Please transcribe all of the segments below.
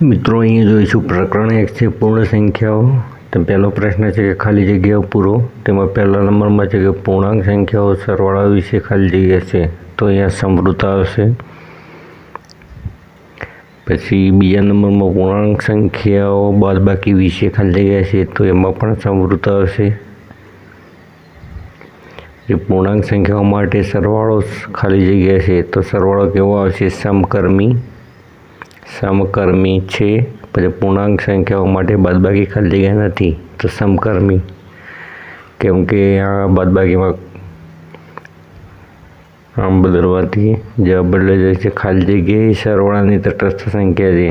મિત્રો અહીંયા જોઈશું પ્રકરણ 1 છે પૂર્ણ સંખ્યાઓ। તો પહેલો પ્રશ્ન છે કે ખાલી જગ્યાઓ પૂરો। તેમાં પહેલા નંબરમાં છે કે પૂર્ણાંક સંખ્યાઓ સરવાળા વિશે ખાલી જગ્યા છે, તો અહીંયા સમૃદ્ધ આવશે। પછી બીજા નંબરમાં પૂર્ણાંક સંખ્યાઓ બાદબાકી વિશે ખાલી જગ્યા છે, તો એમાં પણ સમૃદ્ધ આવશે। પૂર્ણાંક સંખ્યાઓ માટે સરવાળો ખાલી જગ્યા છે, તો સરવાળો કેવો આવશે? સમકર્મી છે। પછી પૂર્ણાંક સંખ્યાઓ માટે બાદબાકી ખાલી જગ્યા નથી, તો સમકર્મી, કેમ કે આ બાદબાકીમાં આમ બદલવાથી જવાબ બદલાઈ જાય છે। ખાલી જગ્યા એ સરવાળાની તટસ્થ સંખ્યા છે,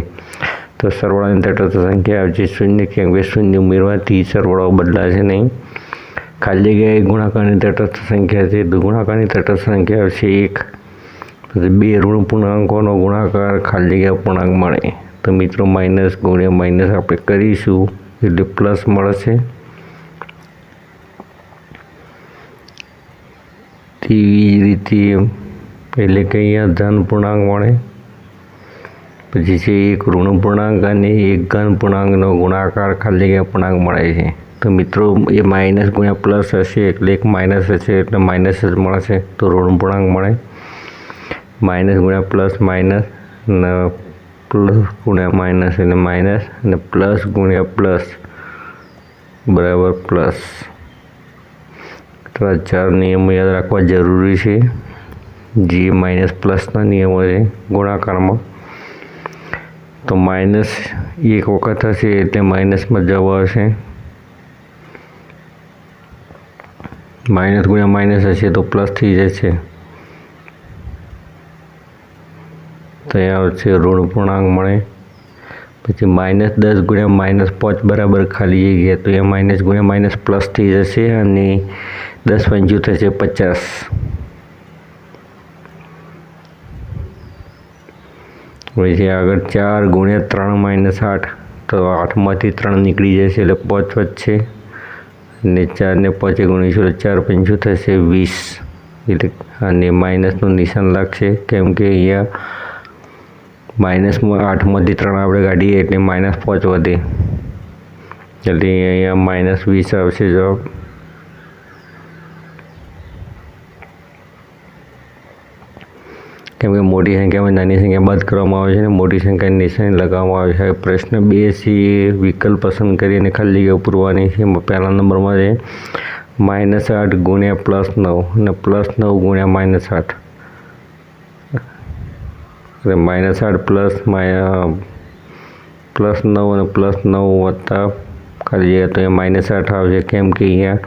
તો સરવાળાની તટસ્થ સંખ્યા આવશે 0, કેમ કે 0 ઉમેરવાથી સરવાળો બદલાશે નહીં। ખાલી જગ્યા એ ગુણાકારની તટસ્થ સંખ્યા છે, તો ગુણાકારની તટસ્થ સંખ્યા આવશે 1। પછી 2 ઋણ પૂર્ણાંકોનો ગુણાકાર ખાલી જગ્યા પૂર્ણાંક મળે, તો મિત્રો માઇનસ ગુણ્યા માઇનસ આપણે કરીશું એટલે પ્લસ મળશે। તેવી જ રીતે એટલે કે અહીંયા ધન પૂર્ણાંક મળે। પછી છે 1 ઋણ પૂર્ણાંક અને 1 ઘન પૂર્ણાંકનો ગુણાકાર ખાલી જગ્યા પૂર્ણાંક મળે છે, તો મિત્રો એ માઇનસ ગુણ્યા પ્લસ હશે એટલે એક માઇનસ હશે એટલે માઇનસ જ મળશે, તો ઋણ પૂર્ણાંક મળે। માઇનસ ગુણ્યા પ્લસ માઇનસ ને પ્લસ ગુણ્યા માઇનસ એટલે માઇનસ, અને પ્લસ ગુણ્યા પ્લસ બરાબર પ્લસ। તો આ 4 નિયમો યાદ રાખવા જરૂરી છે, જે માઇનસ પ્લસના નિયમો છે ગુણાકારમાં। તો માઇનસ એક વખત હશે એટલે માઇનસમાં જવાબ આવશે। માઇનસ ગુણ્યા માઇનસ હશે તો પ્લસ થઈ જશે, તો અહીંયા આવશે ઋણ પૂર્ણાંક મળે। પછી -10 ગુણ્યા -5 બરાબર ખાલી જગ્યા, તો એ માઇનસ ગુણ્યા માઇનસ પ્લસ થઈ જશે, અને 10 પંચું થશે 50। પછી આગળ 4 ગુણ્યા 3 - 8, તો 8માંથી 3 નીકળી જશે એટલે 5 વધશે, અને 4 ને 5 ગુણીશું એટલે 4 પંચું થશે 20, એટલે અને માઇનસનું નિશાન લાગશે, કેમ કે અહીંયા માઇનસમાં 8માંથી 3 આપણે કાઢીએ એટલે -5 વધે, એટલે અહીંયા -20 આવશે જવાબ। કેમ કે મોટી સંખ્યામાં નાની સંખ્યા બાદ કરવામાં આવે છે અને મોટી સંખ્યાની નિશાની લગાવવામાં આવે છે। પ્રશ્ન 2 છે વિકલ્પ પસંદ કરીને ખાલી જગ્યા પૂરવાની છે। પહેલા નંબરમાં છે -8 ગુણ્યા +9 અને +9 ગુણ્યા -8, એટલે -8 પ્લસ 9 અને +9 વત્તા ખાલી જગ્યા, તો અહીંયા -8 આવશે, કેમ કે અહીંયા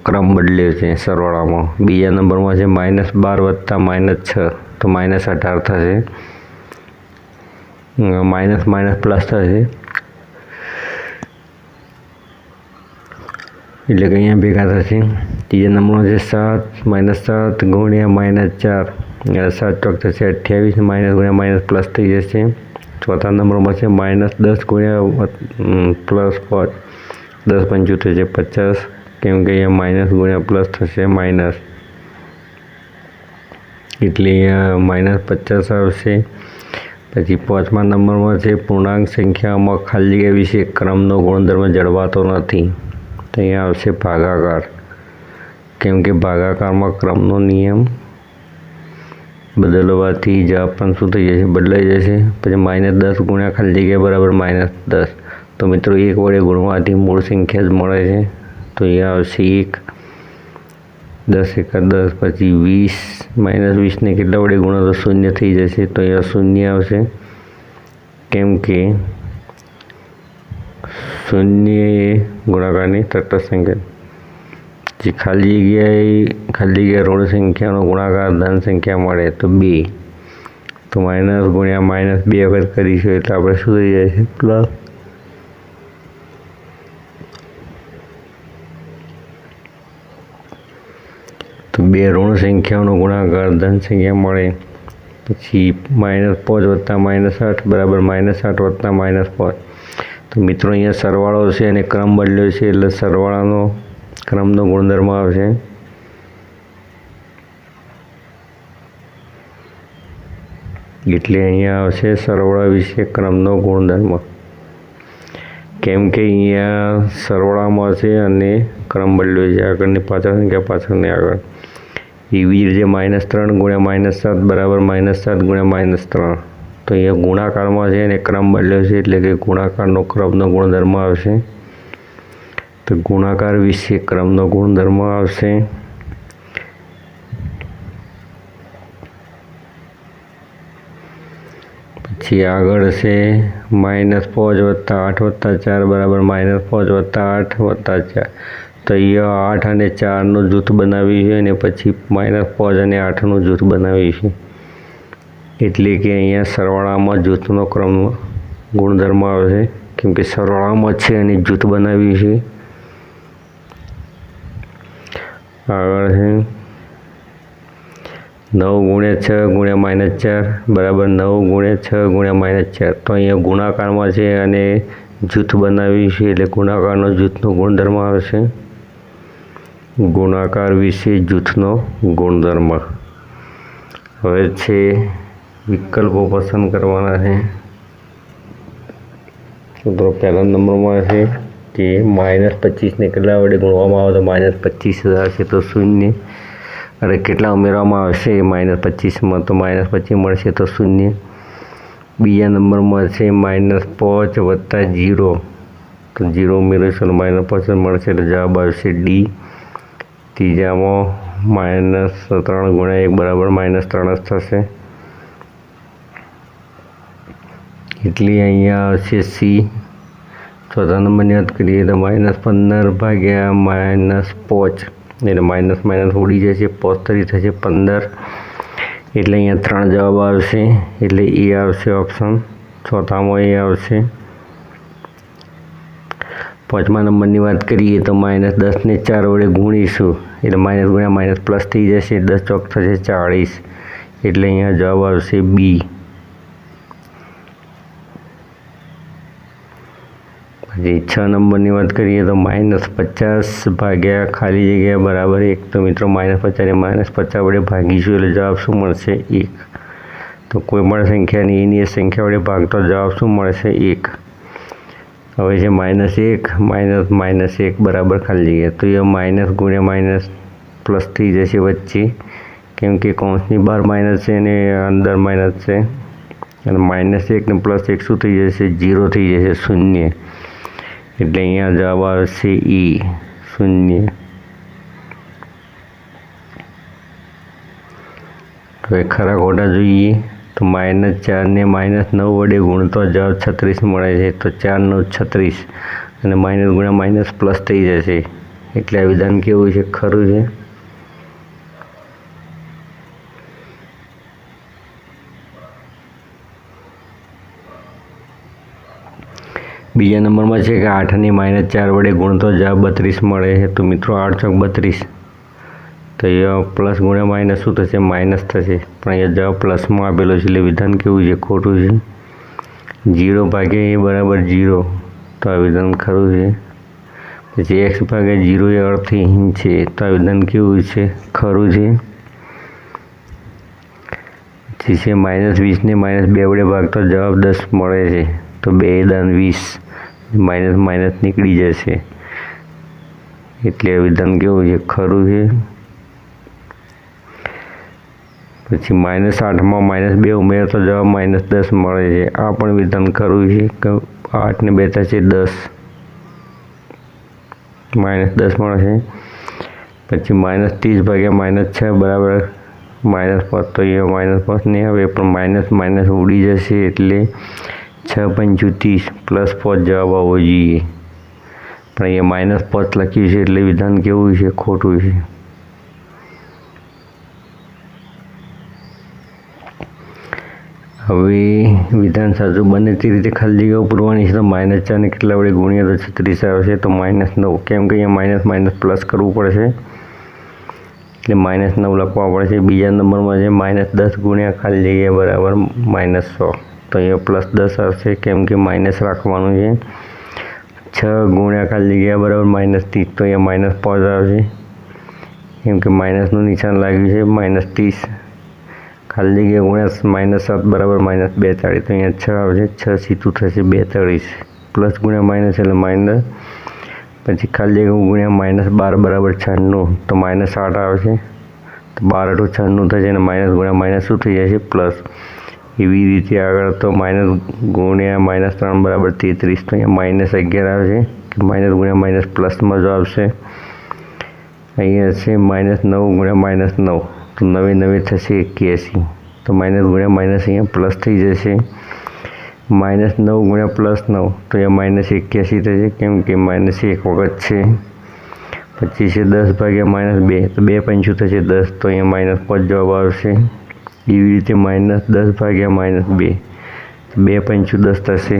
ક્રમ બદલ્યો છે સરવાળામાં। બીજા નંબરમાં છે -12 વત્તા -6, તો -18 થશે, માઇનસ પ્લસ થશે, એટલે કે અહીંયા ભેગા થશે। ત્રીજા નંબરમાં છે 7 ગુણ્યા -4, 7 ચોક થશે 28, માઇનસ ગુણ્યા માઇનસ પ્લસ થઈ જશે। ચોથા નંબરમાં છે -10 ગુણ્યા +5, 10 પંચું થશે 50, કેમ કે અહીંયા માઇનસ ગુણ્યા પ્લસ થશે માઇનસ, એટલે અહીંયા -50 આવશે। પછી પાંચમા નંબરમાં છે પૂર્ણાંક સંખ્યામાં ખાલી જગ્યા વિશે ક્રમનો ગુણધર્મ જળવાતો નથી, તો અહીંયા આવશે ભાગાકાર, કેમ કે ભાગાકારમાં ક્રમનો નિયમ બદલવાથી જવાબ પણ શું થઈ જશે? બદલાઈ જશે। પછી -10 ગુણ્યા ખાલી જગ્યા બરાબર -10, તો મિત્રો 1 વડે ગુણવાથી મૂળ સંખ્યા જ મળે છે, તો અહીંયા આવશે 1, 10 × 10, પછી 20, -20ને કેટલા વડે ગુણો તો 0 થઈ જશે, તો અહીંયા 0 આવશે, કેમ કે 0 એ ગુણાકારની તટસ્થ સંખ્યા। જે ખાલી જગ્યા ઋણ સંખ્યાનો ગુણાકાર ધન સંખ્યા મળે તો 2, તો માઇનસ ગુણ્યા માઇનસ 2 વખત કરીશું એટલે આપણે શું થઈ જાય છે? પ્લસ। તો 2 ઋણ સંખ્યાઓનો ગુણાકાર ધન સંખ્યા મળે, પછી -5 વત્તા -8 બરાબર -8 વત્તા -5, તો મિત્રો અહીંયા સરવાળો છે અને ક્રમ બદલ્યો છે એટલે સરવાળાનો ક્રમનો ગુણધર્મ આવશે। એટલે અહીંયા આવશે સરવાળા વિશે ક્રમનો ગુણધર્મ, કેમ કે અહીંયા સરવાળામાં છે અને ક્રમ બદલ્યો છે, આગળની પાછળ સંખ્યા પાછળની આગળ. એવી રીતે -3 × -7 બરાબર -7 × -3. તો અહીંયા ગુણાકારમાં છે અને ક્રમ બદલ્યો છે એટલે કે ગુણાકારનો ક્રમનો ગુણધર્મ આવશે. તો ગુણાકાર વિશે ક્રમનો ગુણધર્મ આવશે. પછી આગળ છે -5 + 8 + 4 બરાબર -5 + 8 + 4. તો અહીંયા 8 અને 4નું જૂથ બનાવ્યું છે અને પછી -5 અને 8નું જૂથ બનાવ્યું છે. એટલે કે અહીંયા સરવાળામાં જૂથનો ક્રમ ગુણધર્મ આવશે, કેમ કે સરવાળામાં છે અને જૂથ બનાવ્યું છે. આગળ છે 9 × 6 × -4 બરાબર 9 × 6 × -4. તો અહીંયા ગુણાકારમાં છે અને જૂથ બનાવ્યું છે એટલે ગુણાકારનો જૂથનો ગુણધર્મ આવશે. ગુણાકાર વિશે જૂથનો ગુણધર્મ. હવે છે વિકલ્પો પસંદ કરવાના છે. તો પહેલા નંબરમાં છે કે -25 ને કેટલા વડે ગુણવામાં આવે તો -25 આવશે તો 0. અને કેટલા ઉમેરવામાં આવશે -25માં તો -25 મળશે તો 0. બીજા નંબરમાં છે -5 + 0 તો 0 ઉમેરીશું તો -5 મળશે એટલે જવાબ આવશે ડી. ત્રીજામાં -3 × 1 બરાબર -3 જ થશે એટલે અહીંયા આવશે સી. ચોથા નંબરની વાત કરીએ તો -15 / -5 એટલે માઇનસ ઉડી જશે, 5 થશે 15 એટલે અહીંયા 3 જવાબ આવશે એટલે એ આવશે ઓપ્શન. ચોથામાં એ આવશે. પાંચમા નંબરની વાત કરીએ તો -10 ને 4 વડે ગુણીશું એટલે માઇનસ ગુણ્યા માઇનસ પ્લસ થઈ જશે, 10 ચોક થશે 40 એટલે અહીંયા જવાબ આવશે બી. પછી 6 નંબરની વાત કરીએ તો -50 ભાગ્યા ખાલી જગ્યા બરાબર 1. તો મિત્રો -50 ને -50 વડે ભાગીશું એટલે જવાબ શું મળશે 1. તો કોઈ પણ સંખ્યાની એની સંખ્યા વડે ભાગતો જવાબ શું મળશે 1. હવે છે -1 બરાબર ખાલી જગ્યા, તો એ માઇનસ ગુણ્યા માઇનસ પ્લસ થઈ જશે વચ્ચે, કેમ કે કૌંસની બહાર માઇનસ છે અને અંદર માઇનસ છે. અને -1 ને +1 શું થઈ જશે 0 થઈ જશે 0 એટલે અહીંયા જવાબ આવશે ઈ 0. હવે ખરા ખોટા જોઈએ તો -4 ને -9 વડે ગુણતો જવાબ 36 મળે છે. તો 4 × 9 = 36 અને માઇનસ ગુણ્યા માઇનસ પ્લસ થઈ જશે એટલે આ વિધાન કેવું છે ખરું છે. બીજા નંબરમાં છે કે 8 ને -4 વડે ગુણતો જવાબ 32 મળે છે. તો મિત્રો 8 ચોક 32 તો એ પ્લસ ગુણ્યા માઇનસ શું થશે માઇનસ થશે, પણ અહીંયા જવાબ પ્લસમાં આપેલો છે એટલે વિધાન કેવું છે ખોટું છે. 0 ભાગ્યા એ બરાબર 0 તો આ વિધાન ખરું છે. પછી x ભાગ્યા 0 એ અર્થહીન છે તો આ વિધાન કેવું છે ખરું છે. પછી છે -20 ને -2 વડે ભાગતો જવાબ 10 મળે છે. તો 2 × 20 માઇનસ નીકળી જશે એટલે વિધાન કેવું છે ખરું છે. પછી -8માં -2 ઉમેરો તો જવાબ -10 મળે છે, આ પણ વિધાન ખરું છે. 8 ને 2 થશે 10 -10 મળશે. પછી -30 ભાગ્યા -6 બરાબર -5 તો અહીંયા -5 નહીં આવે પણ - ઉડી જશે એટલે 6 × 35 +5 જવાબ આવવો જોઈએ, પણ અહીંયા -5 લખ્યું છે એટલે વિધાન કેવું છે ખોટું છે. હવે વિધાન સાચું બને તે રીતે ખાલી જગ્યાઓ પૂરવાની છે. તો -4 ને કેટલા વડે ગુણીએ તો 36 આવશે. તો -9 કેમ કે અહીંયા માઇનસ પ્લસ કરવું પડશે એટલે -9 લખવા પડશે. બીજા નંબરમાં છે -10 ગુણ્યા ખાલી જગ્યા બરાબર -100 તો અહીંયા +10 આવશે કેમ કે માઇનસ રાખવાનું છે. 6 ગુણ્યા ખાલી જગ્યા બરાબર -30 તો અહીંયા -5 આવશે કેમ કે માઇનસનું નિશાન લાગ્યું છે. -30 ખાલી જગ્યા ગુણ્યા -7 બરાબર -42, તો અહીંયા 6 આવશે, 6 સીધું થશે 42, પ્લસ ગુણ્યા માઇનસ એટલે માઇનસ, પછી ખાલી જગ્યા ગુણ્યા -12 બરાબર 96, તો -8 આવશે, તો 12 × 96 થશે, અને માઇનસ ગુણ્યા માઇનસ શું થઈ જશે પ્લસ. એવી રીતે આગળ તો માઇનસ ગુણ્યા -3 બરાબર 33, તો અહીંયા -11 આવશે, કે માઇનસ ગુણ્યા માઇનસ પ્લસમાં જો આવશે. અહીંયા છે -9 ગુણ્યા -9, તો 9 9 થશે 81, તો માઇનસ ગુણ્યા માઇનસ અહીંયા પ્લસ થઈ જશે. -9 ગુણ્યા +9, તો અહીંયા -81 થશે, કેમ કે -1 વખત છે. પછી છે 10 ભાગ્યા -2, તો 2 પંચું થશે 10, તો અહીંયા -5 જવાબ આવશે. એવી રીતે -10 ભાગ્યા -2, 2 પંચું 10 થશે,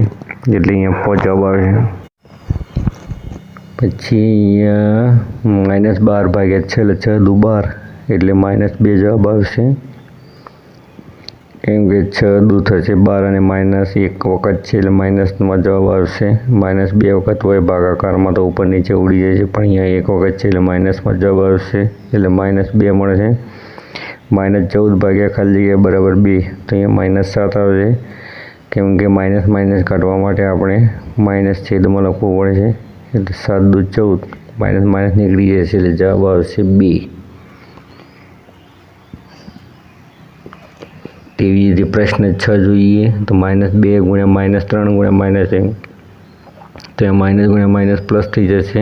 એટલે અહીંયા 5 જવાબ આવશે. પછી અહીંયા -12 ભાગ્યા 6, એટલે 6 દુ 12, એટલે -2 જવાબ આવશે, કેમ કે 6 દુ થશે 12 અને -1 વખત છે, એટલે માઇનસમાં જવાબ આવશે. -2 વખત હોય ભાગાકારમાં તો ઉપર નીચે ઉડી જાય છે, પણ અહીંયા 1 વખત છે, એટલે માઇનસમાં જવાબ આવશે, એટલે -2 મળશે. -14 ભાગ્યા ખાલી જગ્યા બરાબર 2, તો અહીંયા -7 આવશે, કેમ કે માઇનસ કાઢવા માટે આપણે માઇનસ છેદમાં લખવું પડે છે, એટલે 7 દુ 14, માઇનસ નીકળી જશે, એટલે જવાબ આવશે 2. તેવી રીતે પ્રશ્ન 6 જોઈએ, તો -2 ગુણ્યા -3 ગુણ્યા -1, તો એ માઇનસ ગુણ્યા માઇનસ પ્લસ થઈ જશે,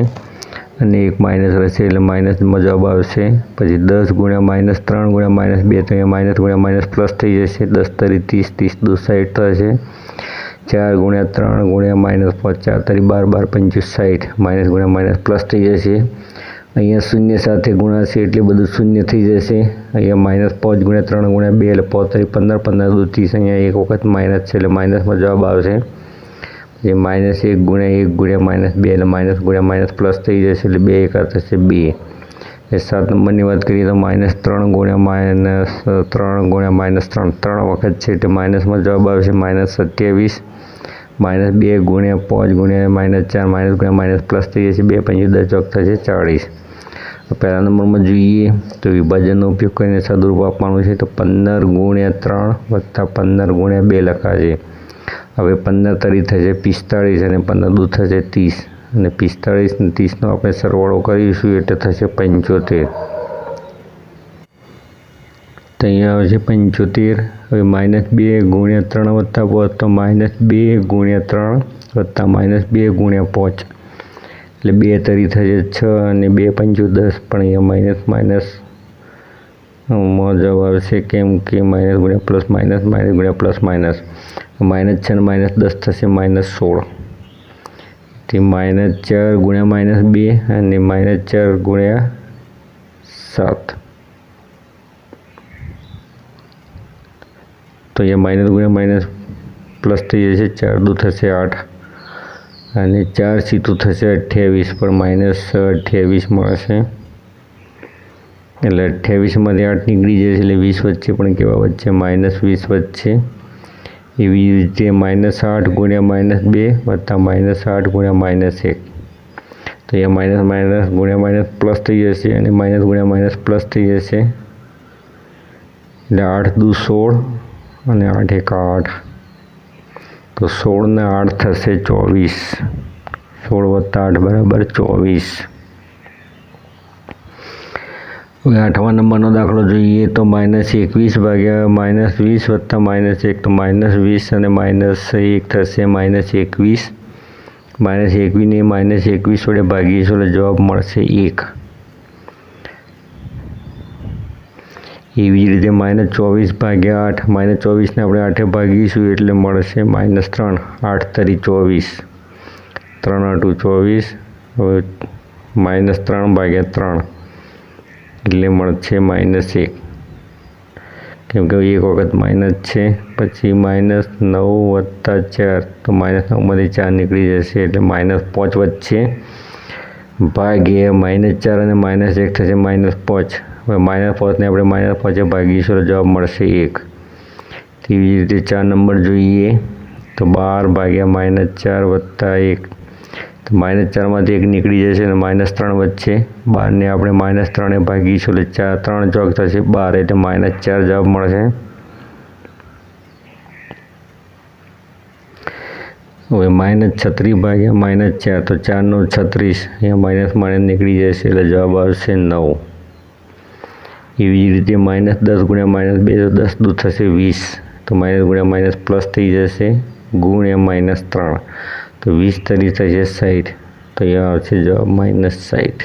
અને એક માઇનસ રહેશે, એટલે માઇનસમાં જવાબ આવશે. પછી 10 ગુણ્યા -3 ગુણ્યા -2, તો એ માઇનસ ગુણ્યા માઇનસ પ્લસ થઈ જશે, 10 તરી 30, 30 દુ 60 થશે. 4 ગુણ્યા 3 ગુણ્યા -5, 4 તરી 12, 12 પંચું 60, માઇનસ ગુણ્યા માઇનસ પ્લસ થઈ જશે. અહીંયા શૂન્ય સાથે ગુણાશે, એટલે બધું શૂન્ય થઈ જશે. અહીંયા -5 ગુણ્યા 3 ગુણ્યા 2, એટલે 5 તરી 15, 15 દુ 30, અહીંયા એક વખત માઇનસ છે, એટલે માઇનસમાં જવાબ આવશે. પછી -1 ગુણ્યા 2, એટલે માઇનસ ગુણ્યા માઇનસ પ્લસ થઈ જશે, એટલે 2 1 થશે 2. એ 7 નંબરની વાત કરીએ તો -3 ગુણ્યા -3, 3 વખત છે, એટલે માઇનસમાં જવાબ આવશે -27. -2 ગુણ્યા 5 ગુણ્યા -4, માઇનસ ગુણ્યા માઇનસ પ્લસ થઈ જશે, 2 પંચું 10 ચોક થશે 40. પહેલા નંબરમાં જોઈએ તો વિભાજનનો ઉપયોગ કરીને સાદુરૂપ આપવાનું છે, તો 15 ગુણ્યા 3 વત્તા 15 ગુણ્યા 2 લખાશે. હવે 15 તરી થશે 45, અને 15 દુ થશે 30, અને 45 અને 30નો આપણે સરવાળો કરીશું, એટલે થશે 75. તો અહીંયા આવશે 75. હવે -2 ગુણ્યા 3 વત્તા 5, તો -2 ગુણ્યા 3 વત્તા -2 ગુણ્યા 5, એટલે 2 તરી થશે 6, અને 2 પંચું 10, પણ અહીંયા માઇનસમાં જવાબ આવશે, કેમ કે માઇનસ ગુણ્યા પ્લસ માઇનસ, માઇનસ ગુણ્યા પ્લસ માઇનસ, -6 અને -10 થશે -16. તે -4 ગુણ્યા -2, અને -4 ગુણ્યા 7, તો અહીંયા માઇનસ ગુણ્યા માઇનસ પ્લસ થઈ જશે, 4 દુ થશે 8, અને 4 સીધું થશે 28, પણ -28 મળશે, એટલે 28માંથી 8 નીકળી જશે, એટલે 20 વચ્ચે પણ કેવા વચ્ચે -20 વચ્ચે. એવી રીતે -8 ગુણ્યા -2 વત્તા -8 ગુણ્યા -1, તો અહીંયા માઇનસ ગુણ્યા માઇનસ પ્લસ થઈ જશે, અને માઇનસ ગુણ્યા માઇનસ પ્લસ થઈ જશે, એટલે 8 દુ 16, અને 8 1 8, તો 16 ને 8 થશે 24, 16 વત્તા 8 બરાબર 24. હવે 8મા નંબરનો દાખલો જોઈએ, તો -21 ભાગ્યા -20 વત્તા -1, તો -20 અને -1 થશે -21. -21 ને -21 વડે ભાગીશું, એટલે જવાબ મળશે 1. એવી જ રીતે -24 ભાગ્યા 8, -24 ને આપણે 8 ભાગીશું, એટલે મળશે -3, 8 તરી 24, 3 8 24. હવે -3 ભાગ્યા 3, એટલે મળશે -1, કેમ કે એક વખત માઇનસ છે. પછી -9 વત્તા 4, તો -9માંથી 4 નીકળી જશે, એટલે -5 વચ્ચે, ભાગ્યા -4 અને -1 થશે -5. હવે -5 ને આપણે -5 ભાગીશું, તો જવાબ મળશે 1. તેવી રીતે 4 નંબર જોઈએ, તો 12 ભાગ્યા -4 વત્તા 1, તો -4માંથી 1 નીકળી જશે, અને -3 વચ્ચે, 12 ને આપણે -3 ભાગીશું, એટલે 3 ચોક થશે 12, એટલે -4 જવાબ મળશે. હવે -36 ભાગ્યા -4 તો 4 × 9 = 36, અહીંયા માઇનસ માઇનસ નીકળી જશે એટલે જવાબ આવશે 9. એવી જ રીતે -10 × -2 તો 10 દૂ થશે 20, તો માઇનસ ગુણ્યા માઇનસ પ્લસ થઈ જશે ગુણ્યા -3, તો 20 તરી થશે 60, તો અહીંયા આવશે જવાબ -60.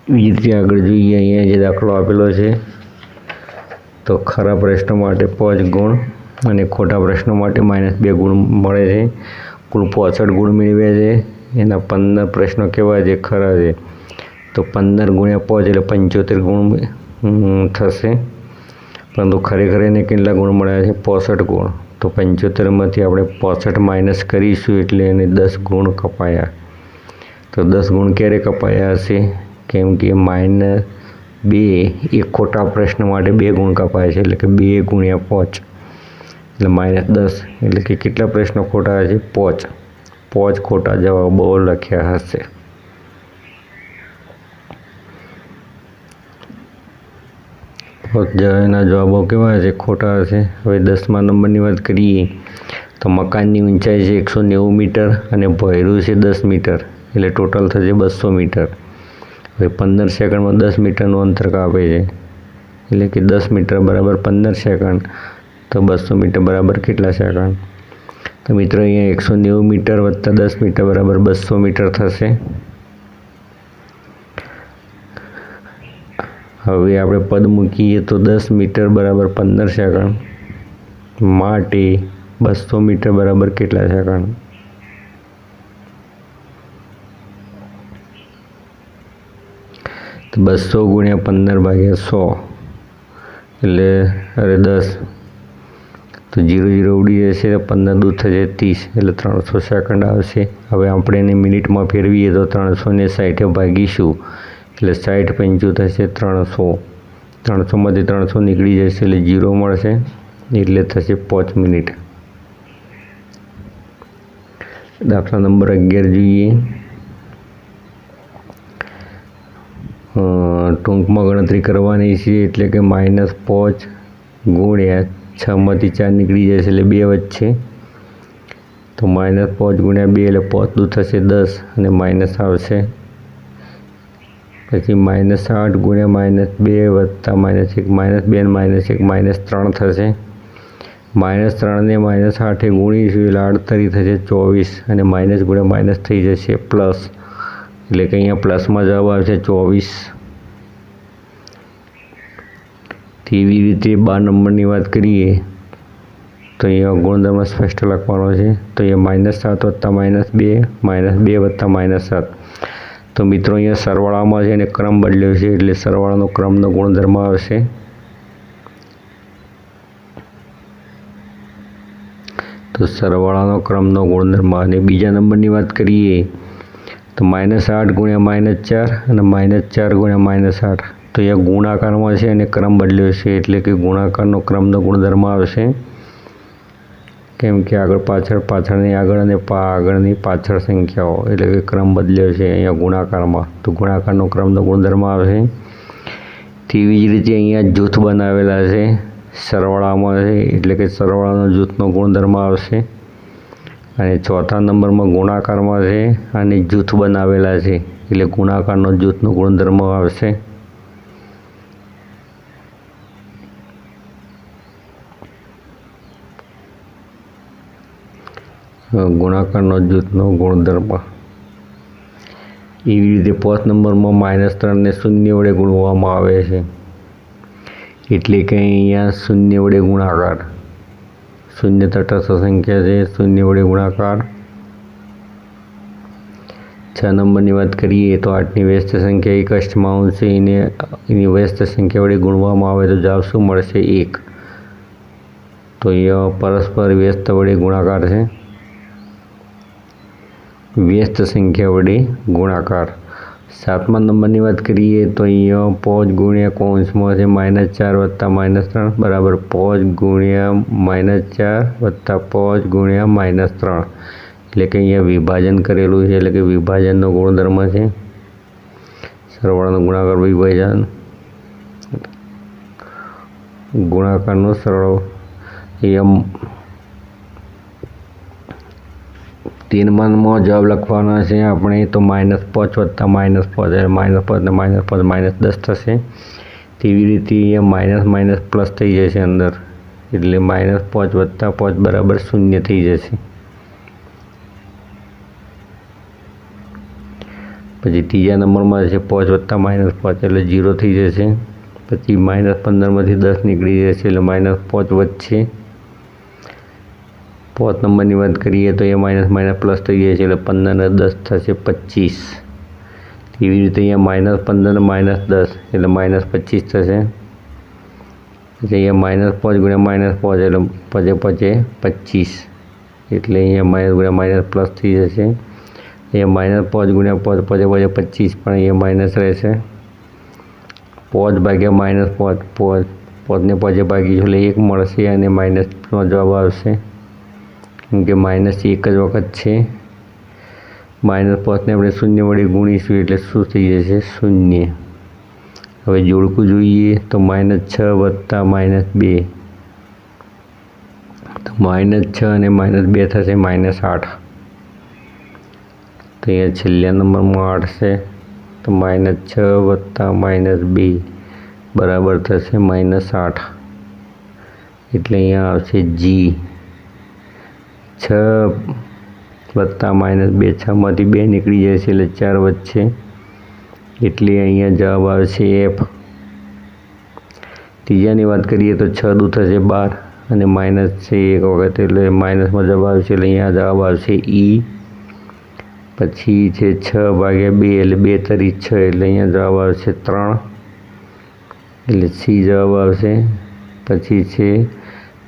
બીજી રીતે આગળ જોઈએ. અહીંયા જે દાખલો આપેલો છે તો ખરા પ્રશ્ન માટે 5 ગુણ અને ખોટા પ્રશ્નો માટે -2 ગુણ મળે છે. કુલ 65 ગુણ મેળવ્યા છે. એના 15 પ્રશ્નો કેવા છે? ખરા છે. તો 15 × 5 એટલે 75 ગુણ થશે, પરંતુ ખરેખર એને કેટલા ગુણ મળ્યા છે? 65 ગુણ. તો 75માંથી આપણે 65 માઇનસ કરીશું એટલે એને 10 ગુણ કપાયા. તો 10 ગુણ ક્યારે કપાયા હશે? કેમ કે -2 એ ખોટા પ્રશ્ન માટે 2 ગુણ કપાય છે, એટલે કે 2 × 5 એટલે -10, એટલે કે કેટલા પ્રશ્નો ખોટા હશે? 5. 5 ખોટા જવાબો લખ્યા હશે. એના જવાબો કેવા હશે? ખોટા હશે. હવે 10મા નંબરની વાત કરીએ તો મકાનની ઊંચાઈ છે 190 મીટર અને ભોંયરું છે 10 મીટર, એટલે ટોટલ થશે 200 મીટર. હવે 15 સેકન્ડમાં 10 મીટરનું અંતર કાપે છે, એટલે કે 10 મીટર બરાબર 15 સેકન્ડ, તો 200 મીટર બરાબર કેટલા સેકન્ડ? તો મિત્રો અહીંયા 190 મીટર વત્તા 10 મીટર બરાબર 200 મીટર થશે. હવે આપણે પદ મૂકીએ તો 10 મીટર બરાબર 15 સેકન્ડ માટે 200 મીટર બરાબર કેટલા સેકન્ડ? તો 200 × 15 / 100 એટલે 10, તો 0 0 ઉડી જશે, તો 15 દૂર થશે 30, એટલે 300 સેકન્ડ આવશે. હવે આપણે એને મિનિટમાં ફેરવીએ તો 300 ને 60 ભાગીશું, એટલે 60 × 5 થશે 300. 300માંથી 300 નીકળી જશે એટલે 0 મળશે, એટલે થશે 5 મિનિટ. દાખલા નંબર 11 જોઈએ. ટૂંકમાં ગણતરી કરવાની છે, એટલે કે -5 ગુણ્યા 6માંથી 4 નીકળી જશે એટલે 2 વચ્ચે, તો -5 × 2 એટલે 5 દૂ થશે 10 અને માઇનસ આવશે. પછી -8 × -2 વત્તા -1, -2 ને -1 -3 થશે. -3 ને -8 ગુણીશું એટલે 8 તરી થશે 24, અને માઇનસ ગુણ્યા માઇનસ થઈ જશે પ્લસ, એટલે કે અહીંયા પ્લસમાં જવાબ આવશે 24. તેવી રીતે 12 નંબરની વાત કરીએ તો અહીંયા ગુણધર્મ સ્પષ્ટ લખવાનો છે. તો અહીંયા -7 વત્તા -2, -2 વત્તા -7. તો મિત્રો અહીંયા સરવાળામાં છે અને ક્રમ બદલ્યો છે, એટલે સરવાળાનો ક્રમનો ગુણધર્મ આવશે. તો સરવાળાનો ક્રમનો ગુણધર્મ. અને બીજા નંબરની વાત કરીએ તો -8 × -4 અને -4 × -8. તો અહીંયા ગુણાકારમાં છે અને ક્રમ બદલ્યો છે, એટલે કે ગુણાકારનો ક્રમનો ગુણધર્મ આવશે. કેમ કે આગળ પાછળ, પાછળની આગળ અને આગળની પાછળ સંખ્યાઓ, એટલે કે ક્રમ બદલ્યો છે અહીંયા ગુણાકારમાં, તો ગુણાકારનો ક્રમનો ગુણધર્મ આવશે. તેવી જ રીતે અહીંયા જૂથ બનાવેલા છે સરવાળામાં છે, એટલે કે સરવાળાનો જૂથનો ગુણધર્મ આવશે. અને ચોથા નંબરમાં ગુણાકારમાં છે અને જૂથ બનાવેલા છે, એટલે ગુણાકારનો જૂથનો ગુણધર્મ આવશે. ગુણાકારનો જૂથનો ગુણધર્મ. એવી રીતે 5 નંબરમાં -3 ને 0 વડે ગુણવામાં આવે છે, એટલે કે અહીંયા 0 વડે ગુણાકાર. 0 તટસ્થ સંખ્યા છે, 0 વડે ગુણાકાર. 6 નંબરની વાત કરીએ તો 8ની વ્યસ્ત સંખ્યા 1 અષ્ટમાંશ છે, એની વ્યસ્ત સંખ્યા વડે ગુણવામાં આવે તો જવાબ શું મળશે? 1. તો અહીંયા પરસ્પર વ્યસ્ત વડે ગુણાકાર છે, વ્યસ્ત સંખ્યા વડે ગુણાકાર. 7મા નંબરની વાત કરીએ તો અહીંયા 5 ગુણ્યા કૌંસમાં છે -4 વત્તા -3 બરાબર 5 ગુણ્યા -4 વત્તા 5 ગુણ્યા -3, એટલે કે અહીંયા વિભાજન કરેલું છે, એટલે કે વિભાજનનો ગુણધર્મ છે. સરવાળાનો ગુણાકાર વિભાજન, ગુણાકારનો સરળ. અહીંયા 3 માં જવાબ લખવાના છે આપણે તો -5 વત્તા -5 એટલે -5 ને -5 -10 થશે। તેવી રીતે અહીંયા માઇનસ માઇનસ પ્લસ થઈ જશે અંદર એટલે -5 વત્તા 5 બરાબર 0 થઈ જશે। પછી ત્રીજા નંબરમાં છે 5 વત્તા -5 એટલે 0 થઈ જશે। પછી -15 માંથી 10 નીકળી જશે એટલે -5 વધશે। 5 નંબરની વાત કરીએ તો એ માઇનસ માઇનસ પ્લસ થઈ જાય છે એટલે 15 ને 10 થશે 25। તેવી રીતે અહીંયા -15 ને -10 એટલે -25 થશે। પછી અહીંયા -5 ગુણ્યા -5 એટલે 5 25 એટલે અહીંયા માઇનસ ગુણ્યા માઇનસ પ્લસ થઈ જશે। અહીંયા -5 ગુણ્યા 5 25 પણ અહીંયા માઇનસ રહેશે। 5 ભાગ્યા -5 5 ને 5 ભાગીશું એટલે 1 મળશે અને માઇનસનો જવાબ આવશે કેમ કે માઇનસ એક જ વખત છે। -5 ને આપણે 0 વડે ગુણીશું એટલે શું થઈ જશે 0। હવે જોડકું જોઈએ તો -6 વત્તા -2 તો -6 અને -2 થશે -8। તો અહીંયા છેલ્લા નંબરમાં 8 છે તો -6 વત્તા -2 બરાબર થશે -8 એટલે અહીંયા આવશે જી। 6 વત્તા -2 6 માંથી 2 નીકળી જશે એટલે 4 વધશે એટલે અહીંયા જવાબ આવશે એફ। ત્રીજાની વાત કરીએ તો 6 દુ થશે 12 અને માઇનસ છે એક વખત એટલે માઇનસમાં જવાબ આવશે એટલે અહીંયા જવાબ આવશે ઈ। પછી છે 6 ભાગ્યા 2 એટલે 2 તરી 6 એટલે અહીંયા જવાબ આવશે 3 એટલે સી જવાબ આવશે। પછી છે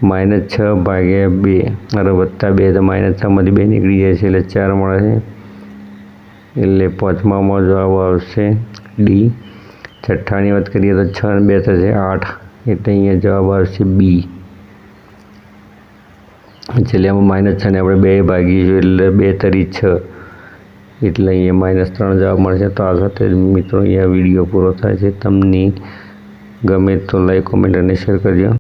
-6 ભાગ્યા 2 અરે વત્તા 2 તો -6 માંથી 2 નીકળી જાય છે એટલે 4 મળે એટલે પાંચમામાં જવાબ આવશે ડી। છઠ્ઠાની વાત કરીએ તો 6 ને 2 થશે 8 એટલે અહીંયા જવાબ આવશે બી। છેલ્લામાં -6 ને આપણે 2 ભાગીશું એટલે 2 તરી 6 એટલે અહીંયા -3 જવાબ મળશે। તો આ સાથે મિત્રો અહીંયા વિડીયો પૂરો થાય છે। તમને ગમે તો લાઈક કોમેન્ટ અને શેર કરજો।